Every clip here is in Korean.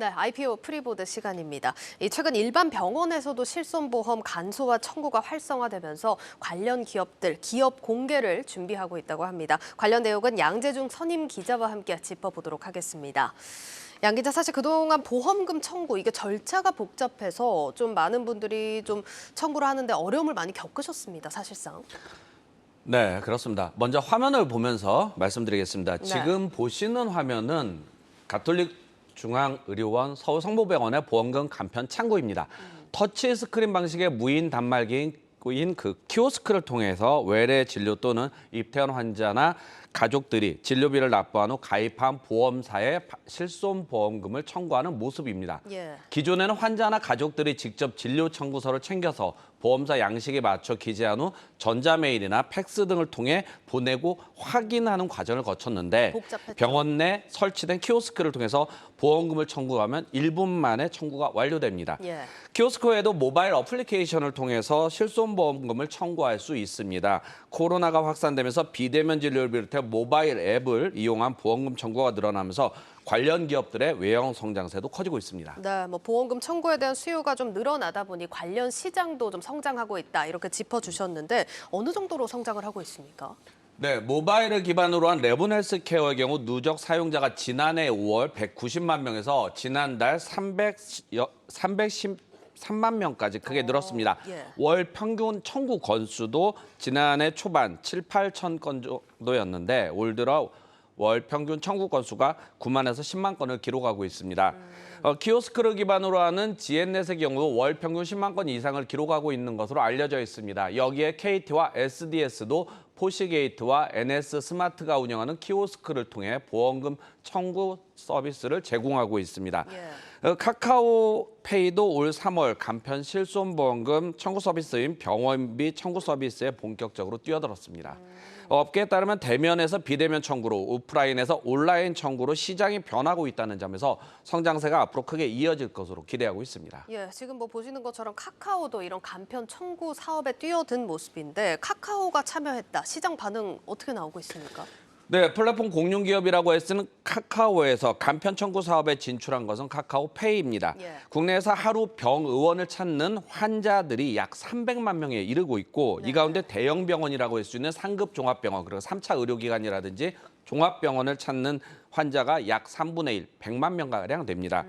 네, IPO 프리보드 시간입니다. 최근 일반 병원에서도 실손보험 간소화 청구가 활성화되면서 관련 기업들 기업 공개를 준비하고 있다고 합니다. 관련 내용은 양재중 선임 기자와 함께 짚어보도록 하겠습니다. 양 기자, 사실 그동안 보험금 청구 이게 절차가 복잡해서 좀 많은 분들이 좀 청구를 하는데 어려움을 많이 겪으셨습니다, 사실상. 네, 그렇습니다. 먼저 화면을 보면서 말씀드리겠습니다. 네. 지금 보시는 화면은 가톨릭 중앙의료원 서울성모병원의 보험금 간편 창구입니다. 터치 스크린 방식의 무인 단말기인 그 키오스크를 통해서 외래 진료 또는 입퇴원 환자나 가족들이 진료비를 납부한 후 가입한 보험사에 실손보험금을 청구하는 모습입니다. 예. 기존에는 환자나 가족들이 직접 진료 청구서를 챙겨서 보험사 양식에 맞춰 기재한 후 전자메일이나 팩스 등을 통해 보내고 확인하는 과정을 거쳤는데 복잡했죠. 병원 내 설치된 키오스크를 통해서 보험금을 청구하면 1분 만에 청구가 완료됩니다. 예. 키오스크 외에도 모바일 어플리케이션을 통해서 실손보험금을 청구할 수 있습니다. 코로나가 확산되면서 비대면 진료를 비롯해 모바일 앱을 이용한 보험금 청구가 늘어나면서 관련 기업들의 외형 성장세도 커지고 있습니다. 네, 보험금 청구에 대한 수요가 좀 늘어나다 보니 관련 시장도 좀 성장하고 있다 이렇게 짚어주셨는데 어느 정도로 성장을 하고 있습니까? 네, 모바일을 기반으로 한 레븐헬스케어의 경우 누적 사용자가 지난해 5월 190만 명에서 지난달 313만 명까지 크게 늘었습니다. 예. 월 평균 청구 건수도 지난해 초반 7, 8천 건 정도였는데 올 들어 월 평균 청구 건수가 9만에서 10만 건을 기록하고 있습니다. 키오스크를 기반으로 하는 지엔넷의 경우 월 평균 10만 건 이상을 기록하고 있는 것으로 알려져 있습니다. 여기에 KT와 SDS도 포시게이트와 NS 스마트가 운영하는 키오스크를 통해 보험금 청구 서비스를 제공하고 있습니다. 예. 카카오페이도 올 3월 간편 실손보험금 청구 서비스인 병원비 청구 서비스에 본격적으로 뛰어들었습니다. 업계에 따르면 대면에서 비대면 청구로 오프라인에서 온라인 청구로 시장이 변하고 있다는 점에서 성장세가 앞으로 크게 이어질 것으로 기대하고 있습니다. 예, 지금 보시는 것처럼 카카오도 이런 간편 청구 사업에 뛰어든 모습인데 카카오가 참여했다. 시장 반응 어떻게 나오고 있습니까? 네, 플랫폼 공룡기업이라고 애쓰는 카카오에서 간편 청구 사업에 진출한 것은 카카오페이입니다. 예. 국내에서 하루 병의원을 찾는 환자들이 약 300만 명에 이르고 있고 네. 이 가운데 대형 병원이라고 할 수 있는 상급 종합병원 그리고 3차 의료기관이라든지 종합병원을 찾는 환자가 약 3분의 1, 100만 명가량 됩니다.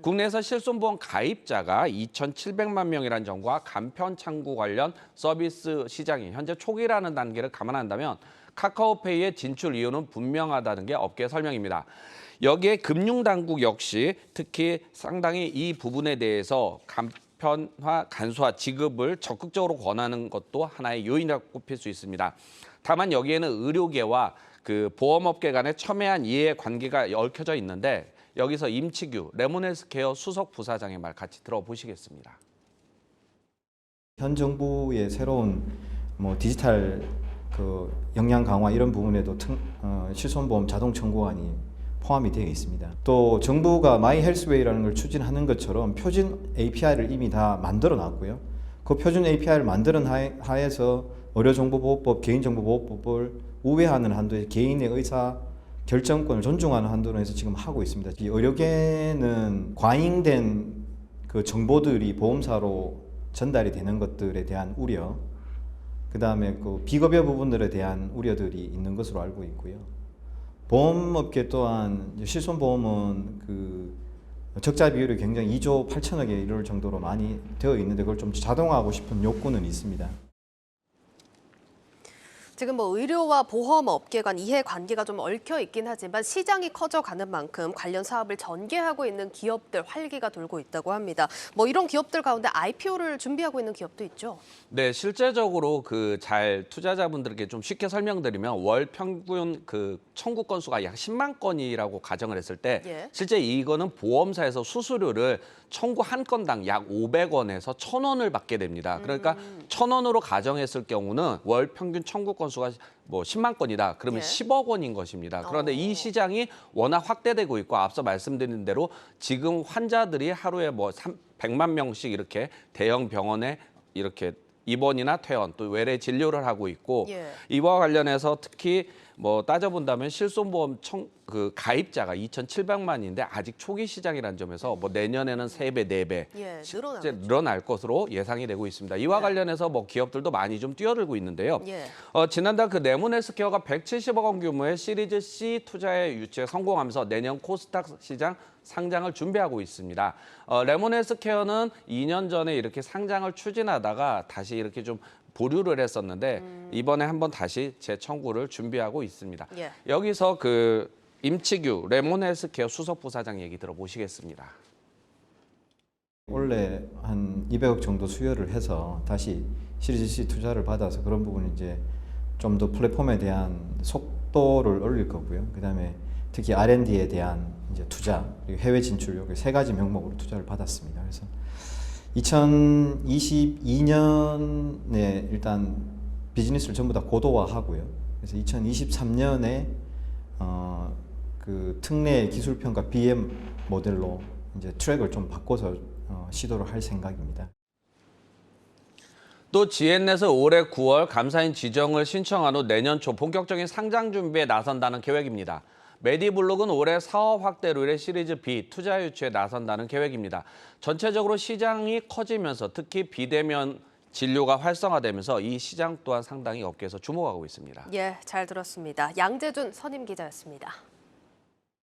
국내에서 실손보험 가입자가 2,700만 명이라는 점과 간편 청구 관련 서비스 시장이 현재 초기라는 단계를 감안한다면 카카오페이의 진출 이유는 분명하다는 게 업계 설명입니다. 여기에 금융당국 역시 특히 상당히 이 부분에 대해서 간편화, 간소화 지급을 적극적으로 권하는 것도 하나의 요인이라고 꼽힐 수 있습니다. 다만 여기에는 의료계와 그 보험업계 간의 첨예한 이해 관계가 얽혀져 있는데 여기서 임치규 레몬헬스케어 수석 부사장의 말 같이 들어보시겠습니다. 현 정부의 새로운 디지털 역량 강화 이런 부분에도 실손보험 자동 청구안이 포함이 되어 있습니다. 또 정부가 마이 헬스웨이라는 걸 추진하는 것처럼 표준 API를 이미 다 만들어 놨고요. 그 표준 API를 만드는 하에서 의료정보보호법, 개인정보보호법을 우회하는 한도에 개인의 의사 결정권을 존중하는 한도로 해서 지금 하고 있습니다. 이 의료계는 과잉된 그 정보들이 보험사로 전달이 되는 것들에 대한 우려, 그다음에 그 비급여 부분들에 대한 우려들이 있는 것으로 알고 있고요. 보험업계 또한 실손보험은 그 적자 비율이 굉장히 2조 8천억에 이를 정도로 많이 되어 있는데 그걸 좀 자동화하고 싶은 욕구는 있습니다. 지금 의료와 보험 업계 간 이해관계가 좀 얽혀 있긴 하지만 시장이 커져가는 만큼 관련 사업을 전개하고 있는 기업들 활기가 돌고 있다고 합니다. 이런 기업들 가운데 IPO를 준비하고 있는 기업도 있죠. 네, 실제적으로 잘 투자자분들에게 좀 쉽게 설명드리면 월 평균 청구 건수가 약 10만 건이라고 가정을 했을 때 예. 실제 이거는 보험사에서 수수료를 청구 한 건당 약 500원에서 1,000원을 받게 됩니다. 그러니까 1,000원으로 가정했을 경우는 월 평균 청구 건수가 10만 건이다. 그러면 예. 10억 원인 것입니다. 그런데 이 시장이 워낙 확대되고 있고 앞서 말씀드린 대로 지금 환자들이 하루에 100만 명씩 이렇게 대형 병원에 이렇게 입원이나 퇴원 또 외래 진료를 하고 있고 예. 이와 관련해서 특히 뭐 따져본다면 실손보험 그 가입자가 2,700만인데 아직 초기 시장이라는 점에서 뭐 내년에는 3배, 4배 예, 실제 늘어날 것으로 예상이 되고 있습니다. 이와 관련해서 뭐 기업들도 많이 좀 뛰어들고 있는데요. 예. 지난달 그 레몬헬스케어가 170억 원 규모의 시리즈 C 투자에 유치에 성공하면서 내년 코스닥 시장 상장을 준비하고 있습니다. 레몬헬스케어는 2년 전에 이렇게 상장을 추진하다가 다시 이렇게 좀 보류를 했었는데 이번에 한번 다시 재청구를 준비하고 있습니다. 예. 여기서 그 임치규 레몬헬스케어 수석 부사장 얘기 들어보시겠습니다. 원래 한 200억 정도 수여를 해서 다시 시리즈 C 투자를 받아서 그런 부분 이제 좀 더 플랫폼에 대한 속도를 올릴 거고요. 그다음에 특히 R&D에 대한 이제 투자 그리고 해외 진출 여기 세 가지 명목으로 투자를 받았습니다. 그래서 2022년에 일단 비즈니스를 전부 다 고도화하고요. 그래서 2023년에 그 특례 기술평가 BM 모델로 이제 트랙을 좀 바꿔서 시도를 할 생각입니다. 또 GN넷은 올해 9월 감사인 지정을 신청한 후 내년 초 본격적인 상장 준비에 나선다는 계획입니다. 메디블록은 올해 사업 확대로 인해 시리즈 B 투자 유치에 나선다는 계획입니다. 전체적으로 시장이 커지면서 특히 비대면 진료가 활성화되면서 이 시장 또한 상당히 업계에서 주목하고 있습니다. 예, 잘 들었습니다. 양재준 선임 기자였습니다.